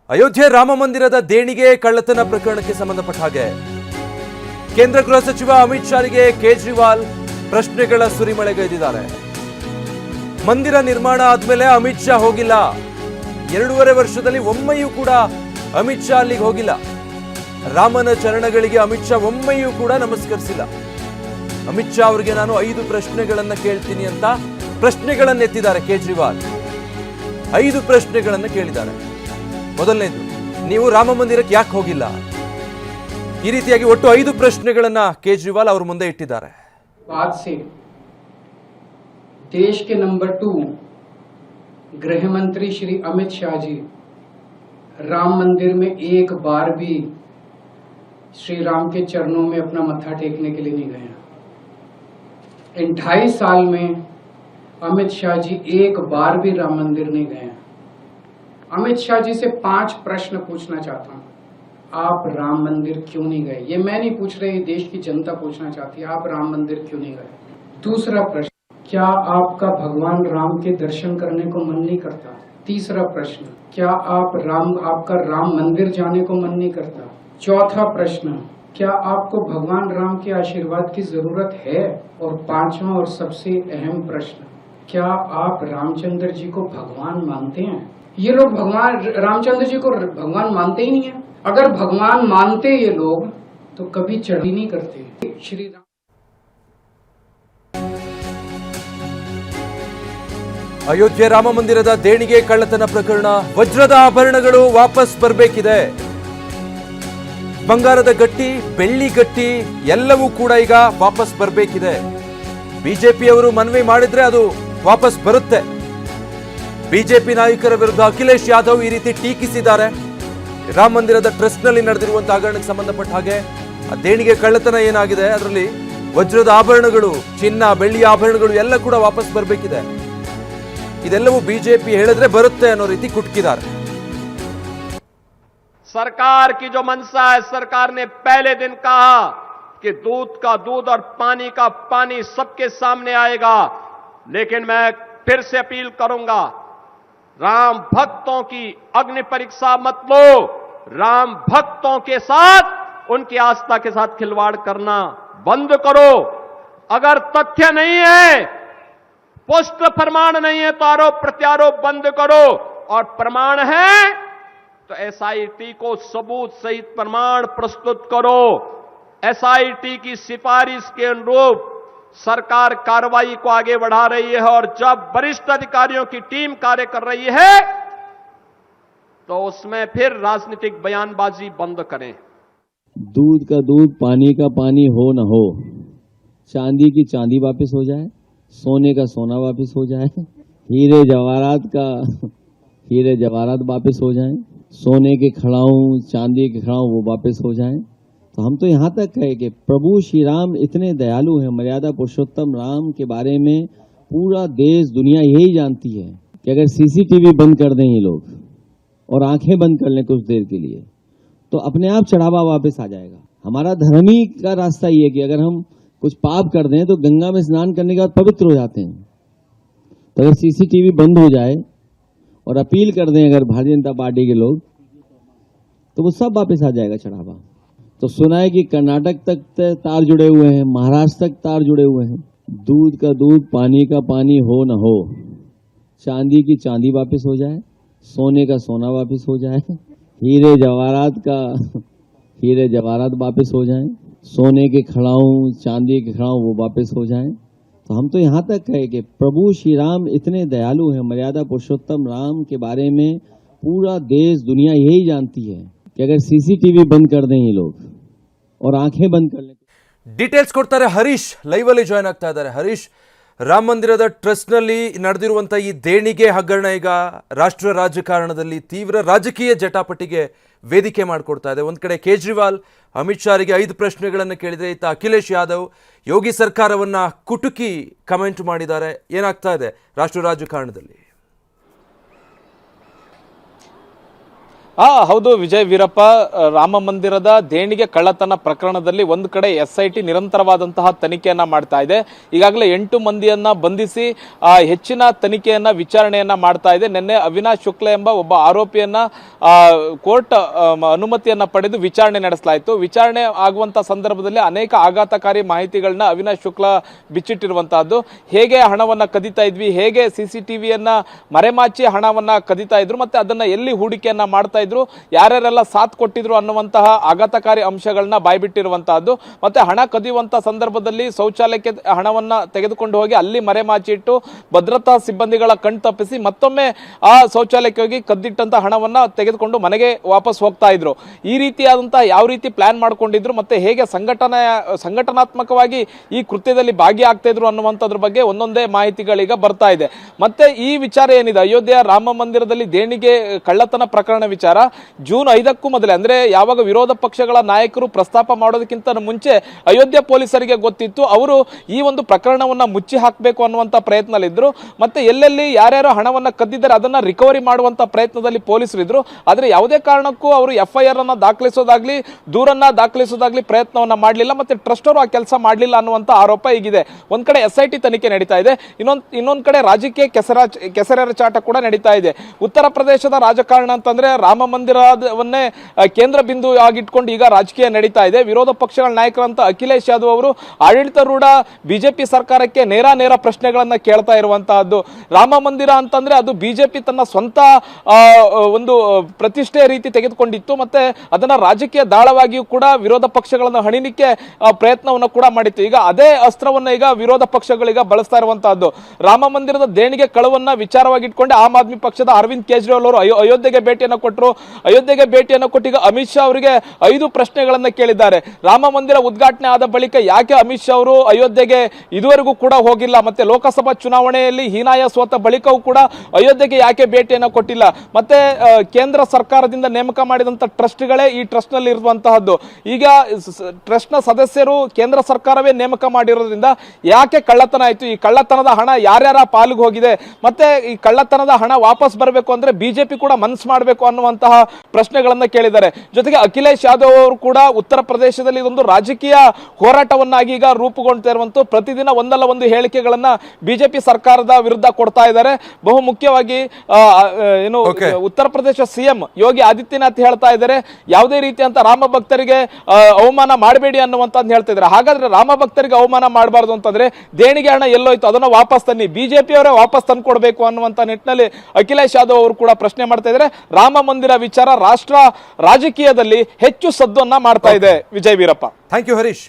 ಅಯೋಧ್ಯೆ ರಾಮ ಮಂದಿರದ ದೇಣಿಗೆ ಕಳ್ಳತನ ಪ್ರಕರಣಕ್ಕೆ ಸಂಬಂಧಪಟ್ಟ ಹಾಗೆ ಕೇಂದ್ರ ಗೃಹ ಸಚಿವ ಅಮಿತ್ ಶಾಗೆ ಕೇಜ್ರಿವಾಲ್ ಪ್ರಶ್ನೆಗಳ ಸುರಿಮಳೆಗೈದಿದ್ದಾರೆ. ಮಂದಿರ ನಿರ್ಮಾಣ ಆದ್ಮೇಲೆ ಅಮಿತ್ ಶಾ ಹೋಗಿಲ್ಲ. 2.5 ವರ್ಷದಲ್ಲಿ ಒಮ್ಮೆಯೂ ಕೂಡ ಅಮಿತ್ ಶಾ ಅಲ್ಲಿಗೆ ಹೋಗಿಲ್ಲ. ರಾಮನ ಚರಣಗಳಿಗೆ ಅಮಿತ್ ಶಾ ಒಮ್ಮೆಯೂ ಕೂಡ ನಮಸ್ಕರಿಸಿಲ್ಲ. ಅಮಿತ್ ಶಾ ಅವರಿಗೆ ನಾನು 5 ಪ್ರಶ್ನೆಗಳನ್ನ ಕೇಳ್ತೀನಿ ಅಂತ ಪ್ರಶ್ನೆಗಳನ್ನ ಎತ್ತಿದ್ದಾರೆ ಕೇಜ್ರಿವಾಲ್. 5 ಪ್ರಶ್ನೆಗಳನ್ನ ಕೇಳಿದ್ದಾರೆ. ಮೊದಲನೇದು, ನೀವು ರಾಮ ಮಂದಿರಕ್ಕೆ ಯಾಕೆ ಹೋಗಿಲ್ಲ? ಈ ರೀತಿಯಾಗಿ ಒಟ್ಟು 5 ಪ್ರಶ್ನೆಗಳನ್ನ ಕೇಜ್ರಿವಾಲ್ ಅವರು ಮುಂದೆ ಇಟ್ಟಿದ್ದಾರೆ. आज से देश के नंबर 2 गृह मंत्री श्री अमित शाह जी राम मंदिर में एक बार भी श्री राम के चरणों में अपना मत्था टेकने के लिए नहीं गए. इन 2.5 साल में अमित शाह जी एक बार भी राम मंदिर नहीं गए. अमित शाह जी से 5 प्रश्न पूछना चाहता हूं. आप राम मंदिर क्यों नहीं गए? ये मैं नहीं पूछ रही, देश की जनता पूछना चाहती है. आप राम मंदिर क्यों नहीं गए? दूसरा प्रश्न, क्या आपका भगवान राम के दर्शन करने को मन नहीं करता? तीसरा प्रश्न, क्या आपका राम मंदिर जाने को मन नहीं करता? चौथा प्रश्न, क्या आपको भगवान राम के आशीर्वाद की जरूरत है? और 5वां और सबसे अहम प्रश्न, क्या आप रामचंद्र जी को भगवान मानते हैं? ये लोग भगवान रामचंद्र जी को भगवान मानते ही नहीं है. अगर भगवान मानते ये लोग तो कभी चढ़ी नहीं करते. श्री राम ಅಯೋಧ್ಯೆ ರಾಮ ಮಂದಿರದ ದೇಣಿಗೆ ಕಳ್ಳತನ ಪ್ರಕರಣ, ವಜ್ರದ ಆಭರಣಗಳು ವಾಪಸ್ ಬರಬೇಕಿದೆ. ಬಂಗಾರದ ಗಟ್ಟಿ, ಬೆಳ್ಳಿ ಗಟ್ಟಿ ಎಲ್ಲವೂ ಕೂಡ ಈಗ ವಾಪಸ್ ಬರಬೇಕಿದೆ. ಬಿಜೆಪಿಯವರು ಮನವಿ ಮಾಡಿದ್ರೆ ಅದು ವಾಪಸ್ ಬರುತ್ತೆ. ಬಿಜೆಪಿ ನಾಯಕರ ವಿರುದ್ಧ ಅಖಿಲೇಶ್ ಯಾದವ್ ಈ ರೀತಿ ಟೀಕಿಸಿದ್ದಾರೆ. ರಾಮ ಮಂದಿರದ ಟ್ರಸ್ಟ್ ನಲ್ಲಿ ನಡೆದಿರುವಂತಹ ಹಗರಣಕ್ಕೆ ಸಂಬಂಧಪಟ್ಟ ಹಾಗೆ ಆ ದೇಣಿಗೆ ಕಳ್ಳತನ ಏನಾಗಿದೆ, ಅದರಲ್ಲಿ ವಜ್ರದ ಆಭರಣಗಳು, ಚಿನ್ನ, ಬೆಳ್ಳಿಯ ಆಭರಣಗಳು ಎಲ್ಲ ಕೂಡ ವಾಪಸ್ ಬರಬೇಕಿದೆ. ಇದೆಲ್ಲವೂ ಬಿಜೆಪಿ ಹೇಳಿದ್ರೆ ಬರುತ್ತೆ ಅನ್ನೋ ರೀತಿ ಕುಟಕಿದ್ದಾರೆ. सरकार की जो मंशा है, सरकार ने पहले दिन कहा कि दूध का दूध और पानी का पानी सबके सामने आएगा. लेकिन मैं फिर से अपील करूंगा, राम भक्तों की अग्नि परीक्षा मत लो. राम भक्तों के साथ, उनकी आस्था के साथ खिलवाड़ करना बंद करो. अगर तथ्य नहीं है, पुष्ट प्रमाण नहीं है, तो आरोप प्रत्यारोप बंद करो. और प्रमाण है तो एसआईटी को सबूत सहित प्रमाण प्रस्तुत करो. एसआईटी की सिफारिश के अनुरूप सरकार कार्रवाई को आगे बढ़ा रही है. और जब वरिष्ठ अधिकारियों की टीम कार्य कर रही है तो उसमें फिर राजनीतिक बयानबाजी बंद करें. दूध का दूध, पानी का पानी हो न हो, चांदी की चांदी वापस हो जाए, सोने का सोना वापस हो जाए, हीरे जवाहरात वापस हो जाएं, सोने के खड़ाऊं, चांदी के खड़ाऊं वो वापस हो जाएं. तो हम तो यहाँ तक कहे कि प्रभु श्री राम इतने दयालु हैं. मर्यादा पुरुषोत्तम राम के बारे में पूरा देश दुनिया यही जानती है कि अगर सीसीटीवी बंद कर दें ये लोग और आंखें बंद कर लें कुछ देर के लिए, तो अपने आप चढ़ावा वापस आ जाएगा. हमारा धर्म ही का रास्ता ये है कि अगर हम कुछ पाप कर दें तो गंगा में स्नान करने के बाद पवित्र हो जाते हैं. तो अगर सीसीटीवी बंद हो जाए और अपील कर दें अगर भारतीय जनता पार्टी के लोग, तो वो सब वापस आ जाएगा चढ़ावा. तो सुना है कि कर्नाटक तक तार जुड़े हुए हैं, महाराष्ट्र तक तार जुड़े हुए हैं. दूध का दूध, पानी का पानी हो न हो, चांदी की चांदी वापस हो जाए, सोने का सोना वापस हो जाए, हीरे जवाहरात वापस हो जाएं, सोने के खड़ाऊं, चांदी के खड़ाऊं वो वापस हो जाएं. तो हम तो यहाँ तक कहे कि प्रभु श्री राम इतने दयालु हैं. मर्यादा पुरुषोत्तम राम के बारे में पूरा देश दुनिया यही जानती है कि अगर सीसीटीवी बंद कर दें ये लोग और आंखें बंद कर लें. ಡೀಟೇಲ್ಸ್ ಕೊಡ್ತಾರೆ ಹರೀಶ್, ಲೈವ್ ಅಲ್ಲಿ ಜಾಯ್ನ್ ಆಗ್ತಾ ಇದ್ದಾರೆ. ಹರೀಶ್, ರಾಮ ಮಂದಿರದ ಟ್ರಸ್ಟ್ ನಲ್ಲಿ ನಡೆದಿರುವಂತಹ ಈ ದೇಣಿಗೆ ಹಗರಣ ಈಗ ರಾಷ್ಟ್ರ ರಾಜಕಾರಣದಲ್ಲಿ ತೀವ್ರ ರಾಜಕೀಯ ಜಟಾಪಟಿಗೆ ವೇದಿಕೆ ಮಾಡಿಕೊಡ್ತಾ ಇದೆ. ಒಂದ್ ಕಡೆ ಕೇಜ್ರಿವಾಲ್ ಅಮಿತ್ ಶಾರಿಗೆ 5 ಪ್ರಶ್ನೆಗಳನ್ನು ಕೇಳಿದರೆ, ಇತ್ತ ಅಖಿಲೇಶ್ ಯಾದವ್ ಯೋಗಿ ಸರ್ಕಾರವನ್ನ ಕುಟುಕಿ ಕಮೆಂಟ್ ಮಾಡಿದ್ದಾರೆ. ಏನಾಗ್ತಾ ಇದೆ ರಾಷ್ಟ್ರ ರಾಜಕಾರಣದಲ್ಲಿ? ಹೌದು ವಿಜಯ್ ವೀರಪ್ಪ, ರಾಮ ಮಂದಿರದ ದೇಣಿಗೆ ಕಳ್ಳತನ ಪ್ರಕರಣದಲ್ಲಿ ಒಂದು ಕಡೆ SIT ನಿರಂತರವಾದಂತಹ ತನಿಖೆಯನ್ನ ಮಾಡ್ತಾ ಇದೆ. ಈಗಾಗಲೇ 8 ಮಂದಿಯನ್ನ ಬಂಧಿಸಿ ಹೆಚ್ಚಿನ ತನಿಖೆಯನ್ನ ವಿಚಾರಣೆಯನ್ನ ಮಾಡ್ತಾ ಇದೆ. ನಿನ್ನೆ ಅವಿನಾಶ್ ಶುಕ್ಲಾ ಎಂಬ ಒಬ್ಬ ಆರೋಪಿಯನ್ನ ಕೋರ್ಟ್ ಅನುಮತಿಯನ್ನ ಪಡೆದು ವಿಚಾರಣೆ ನಡೆಸಲಾಯಿತು. ವಿಚಾರಣೆ ಆಗುವಂತಹ ಸಂದರ್ಭದಲ್ಲಿ ಅನೇಕ ಆಘಾತಕಾರಿ ಮಾಹಿತಿಗಳನ್ನ ಅವಿನಾಶ್ ಶುಕ್ಲಾ ಬಿಚ್ಚಿಟ್ಟಿರುವಂತಹದ್ದು. ಹೇಗೆ ಹಣವನ್ನ ಕದೀತಾ ಇದ್ವಿ, ಹೇಗೆ CCTVಯನ್ನ ಮರೆಮಾಚಿ ಹಣವನ್ನ ಕದೀತಾ ಇದ್ರು, ಮತ್ತೆ ಅದನ್ನ ಎಲ್ಲಿ ಹೂಡಿಕೆಯನ್ನ ಮಾಡ್ತಾ ಇದ್ರು, ಯಾರ್ಯಾರೆಲ್ಲ ಸಾಥ್ ಕೊಟ್ಟಿದ್ರು ಅನ್ನುವಂತಹ ಆಘಾತಕಾರಿ ಅಂಶಗಳನ್ನ ಬಾಯ್ಬಿಟ್ಟಿರುವಂತಹದ್ದು. ಮತ್ತೆ ಹಣ ಕದಿಯುವಂತಹ ಸಂದರ್ಭದಲ್ಲಿ ಶೌಚಾಲಯಕ್ಕೆ ಹಣವನ್ನ ತೆಗೆದುಕೊಂಡು ಹೋಗಿ ಅಲ್ಲಿ ಮರೆಮಾಚಿ ಇಟ್ಟು ಭದ್ರತಾ ಸಿಬ್ಬಂದಿಗಳ ಕಣ್ ತಪ್ಪಿಸಿ ಮತ್ತೊಮ್ಮೆ ಆ ಶೌಚಾಲಯಕ್ಕೆ ಹೋಗಿ ಕದ್ದಿಟ್ಟಂತ ಹಣವನ್ನ ತೆಗೆದುಕೊಂಡು ಮನೆಗೆ ವಾಪಸ್ ಹೋಗ್ತಾ ಇದ್ರು. ಈ ರೀತಿಯಾದಂತಹ ಯಾವ ರೀತಿ ಪ್ಲಾನ್ ಮಾಡ್ಕೊಂಡಿದ್ರು, ಮತ್ತೆ ಹೇಗೆ ಸಂಘಟನಾತ್ಮಕವಾಗಿ ಈ ಕೃತ್ಯದಲ್ಲಿ ಭಾಗಿಯಾಗ್ತಾ ಇದ್ರು ಅನ್ನುವಂಥದ್ರ ಬಗ್ಗೆ ಒಂದೊಂದೇ ಮಾಹಿತಿಗಳೀಗ ಬರ್ತಾ ಇದೆ. ಮತ್ತೆ ಈ ವಿಚಾರ ಏನಿದೆ, ಅಯೋಧ್ಯೆಯ ರಾಮ ಮಂದಿರದಲ್ಲಿ ದೇಣಿಗೆ ಕಳ್ಳತನ ಪ್ರಕರಣ ವಿಚಾರ ಜೂನ್ 5ಕ್ಕೂ ಮೊದಲೇ, ಅಂದ್ರೆ ಯಾವಾಗ ವಿರೋಧ ಪಕ್ಷಗಳ ನಾಯಕರು ಪ್ರಸ್ತಾಪ ಮಾಡೋದಕ್ಕಿಂತ ಮುಂಚೆ ಅಯೋಧ್ಯೆ ಪೊಲೀಸರಿಗೆ ಗೊತ್ತಿತ್ತು. ಅವರು ಈ ಒಂದು ಪ್ರಕರಣವನ್ನ ಮುಚ್ಚಿ ಹಾಕಬೇಕು ಅನ್ನುವಂತ ಪ್ರಯತ್ನದಲ್ಲಿದ್ರು. ಮತ್ತೆ ಎಲ್ಲೆಲ್ಲಿ ಯಾರ್ಯಾರು ಹಣವನ್ನ ಕದ್ದಿದ್ದಾರೆ ಅದನ್ನ ರಿಕವರಿ ಮಾಡುವಂತ ಪ್ರಯತ್ನದಲ್ಲಿ ಪೊಲೀಸರು ಇದ್ರು. ಆದ್ರೆ ಯಾವುದೇ ಕಾರಣಕ್ಕೂ ಅವರು FIR ಅನ್ನ ದಾಖಲಿಸೋದಾಗ್ಲಿ ದೂರನ್ನ ದಾಖಲಿಸೋದಾಗ್ಲಿ ಪ್ರಯತ್ನವನ್ನ ಮಾಡಲಿಲ್ಲ. ಮತ್ತೆ ಟ್ರಸ್ಟ್ ಅವರು ಆ ಕೆಲಸ ಮಾಡಲಿಲ್ಲ ಅನ್ನುವಂತ ಆರೋಪ ಈಗಿದೆ. ಒಂದ್ ಕಡೆ SIT ತನಿಖೆ ನಡೀತಾ ಇದೆ, ಇನ್ನೊಂದ್ ಕಡೆ ರಾಜಕೀಯ ಕೆಸರೆರಚಾಟ ಕೂಡ ನಡೀತಾ ಇದೆ. ಉತ್ತರ ಪ್ರದೇಶದ ರಾಜಕಾರಣ ಅಂತಂದ್ರೆ ರಾಮ ಮಂದಿರವನ್ನೇ ಕೇಂದ್ರ ಬಿಂದು ಆಗಿಟ್ಕೊಂಡು ಈಗ ರಾಜಕೀಯ ನಡೀತಾ ಇದೆ. ವಿರೋಧ ಪಕ್ಷಗಳ ನಾಯಕರಂತ ಅಖಿಲೇಶ್ ಯಾದವ್ ಅವರು ಆಡಳಿತಾರೂಢ ಬಿಜೆಪಿ ಸರ್ಕಾರಕ್ಕೆ ನೇರ ಪ್ರಶ್ನೆಗಳನ್ನ ಕೇಳ್ತಾ ಇರುವಂತಹದ್ದು. ರಾಮ ಮಂದಿರ ಅಂತಂದ್ರೆ ಅದು ಬಿಜೆಪಿ ತನ್ನ ಸ್ವಂತ ಒಂದು ಪ್ರತಿಷ್ಠೆ ರೀತಿ ತೆಗೆದುಕೊಂಡಿತ್ತು. ಮತ್ತೆ ಅದನ್ನ ರಾಜಕೀಯ ದಾಳವಾಗಿಯೂ ಕೂಡ ವಿರೋಧ ಪಕ್ಷಗಳನ್ನು ಹಣಿಲಿಕ್ಕೆ ಪ್ರಯತ್ನವನ್ನು ಕೂಡ ಮಾಡಿತ್ತು. ಈಗ ಅದೇ ಅಸ್ತ್ರವನ್ನ ಈಗ ವಿರೋಧ ಪಕ್ಷಗಳೀಗ ಬಳಸ್ತಾ ಇರುವಂತಹದ್ದು. ರಾಮ ಮಂದಿರದ ದೇಣಿಗೆ ಕಳವನ್ನ ವಿಚಾರವಾಗಿಟ್ಕೊಂಡು ಆಮ್ ಆದ್ಮಿ ಪಕ್ಷದ ಅರವಿಂದ್ ಕೇಜ್ರಿವಾಲ್ ಅವರು ಅಯೋಧ್ಯೆಗೆ ಭೇಟಿಯನ್ನು ಕೊಟ್ಟರು. ಅಯೋಧ್ಯೆಗೆ ಭೇಟಿಯನ್ನು ಕೊಟ್ಟು ಈಗ ಅಮಿತ್ ಶಾ ಅವರಿಗೆ 5 ಪ್ರಶ್ನೆಗಳನ್ನ ಕೇಳಿದ್ದಾರೆ. ರಾಮ ಮಂದಿರ ಉದ್ಘಾಟನೆ ಆದ ಬಳಿಕ ಯಾಕೆ ಅಮಿತ್ ಶಾ ಅವರು ಅಯೋಧ್ಯೆಗೆ ಇದುವರೆಗೂ ಕೂಡ ಹೋಗಿಲ್ಲ, ಮತ್ತೆ ಲೋಕಸಭಾ ಚುನಾವಣೆಯಲ್ಲಿ ಹೀನಾಯ ಸೋತ ಬಳಿಕವೂ ಕೂಡ ಅಯೋಧ್ಯೆಗೆ ಯಾಕೆ ಭೇಟಿಯನ್ನು ಕೊಟ್ಟಿಲ್ಲ, ಮತ್ತೆ ಕೇಂದ್ರ ಸರ್ಕಾರದಿಂದ ನೇಮಕ ಮಾಡಿದಂತ ಟ್ರಸ್ಟ್ಗಳೇ ಈ ಟ್ರಸ್ಟ್ ನಲ್ಲಿ ಇರುವಂತಹದ್ದು. ಈಗ ಟ್ರಸ್ಟ್ ನ ಸದಸ್ಯರು ಕೇಂದ್ರ ಸರ್ಕಾರವೇ ನೇಮಕ ಮಾಡಿರೋದ್ರಿಂದ ಯಾಕೆ ಕಳ್ಳತನ ಆಯ್ತು, ಈ ಕಳ್ಳತನದ ಹಣ ಯಾರ್ಯಾರ ಪಾಲಿಗೆ ಹೋಗಿದೆ, ಮತ್ತೆ ಈ ಕಳ್ಳತನದ ಹಣ ವಾಪಸ್ ಬರಬೇಕು ಅಂದ್ರೆ ಬಿಜೆಪಿ ಕೂಡ ಮನಸ್ಸು ಮಾಡಬೇಕು ಅನ್ನುವಂತಹ ಪ್ರಶ್ನೆಗಳನ್ನ ಕೇಳಿದ್ದಾರೆ. ಜೊತೆಗೆ ಅಖಿಲೇಶ್ ಯಾದವ್ ಅವರು ಕೂಡ ಉತ್ತರ ಪ್ರದೇಶದಲ್ಲಿ ಇದೊಂದು ರಾಜಕೀಯ ಹೋರಾಟವನ್ನಾಗಿ ಈಗ ರೂಪುಗೊಳ್ತಾ ಇರುವಂತ ಪ್ರತಿದಿನ ಒಂದಲ್ಲ ಒಂದು ಹೇಳಿಕೆಗಳನ್ನ ಬಿಜೆಪಿ ಸರ್ಕಾರದ ವಿರುದ್ಧ ಕೊಡ್ತಾ ಇದ್ದಾರೆ. ಬಹು ಮುಖ್ಯವಾಗಿ ಏನು ಉತ್ತರ ಪ್ರದೇಶ CM ಯೋಗಿ ಆದಿತ್ಯನಾಥ್ ಹೇಳ್ತಾ ಇದ್ದಾರೆ, ಯಾವುದೇ ರೀತಿಯಂತ ರಾಮ ಭಕ್ತರಿಗೆ ಅವಮಾನ ಮಾಡಬೇಡಿ ಅನ್ನುವಂತ ಹೇಳ್ತಾ ಇದ್ದಾರೆ. ಹಾಗಾದ್ರೆ ರಾಮ ಭಕ್ತರಿಗೆ ಅವಮಾನ ಮಾಡಬಾರ್ದು ಅಂತಂದ್ರೆ ದೇಣಿಗೆ ಹಣ ಎಲ್ಲೋಯ್ತು ಅದನ್ನ ವಾಪಸ್ ತನ್ನಿ, ಬಿಜೆಪಿ ಅವರೇ ವಾಪಸ್ ತಂದು ಕೊಡಬೇಕು ಅನ್ನುವಂತ ನಿಟ್ಟಿನಲ್ಲಿ ಅಖಿಲೇಶ್ ಯಾದವ್ ಅವರು ಕೂಡ ಪ್ರಶ್ನೆ ಮಾಡ್ತಾ ಇದ್ದಾರೆ. ರಾಮ ಮಂದಿರ ವಿಚಾರ ರಾಷ್ಟ್ರ ರಾಜಕೀಯದಲ್ಲಿ ಹೆಚ್ಚು ಸದ್ದನ್ನ ಮಾಡ್ತಾ ಇದೆ. Vijay Veerappa, thank you Harish.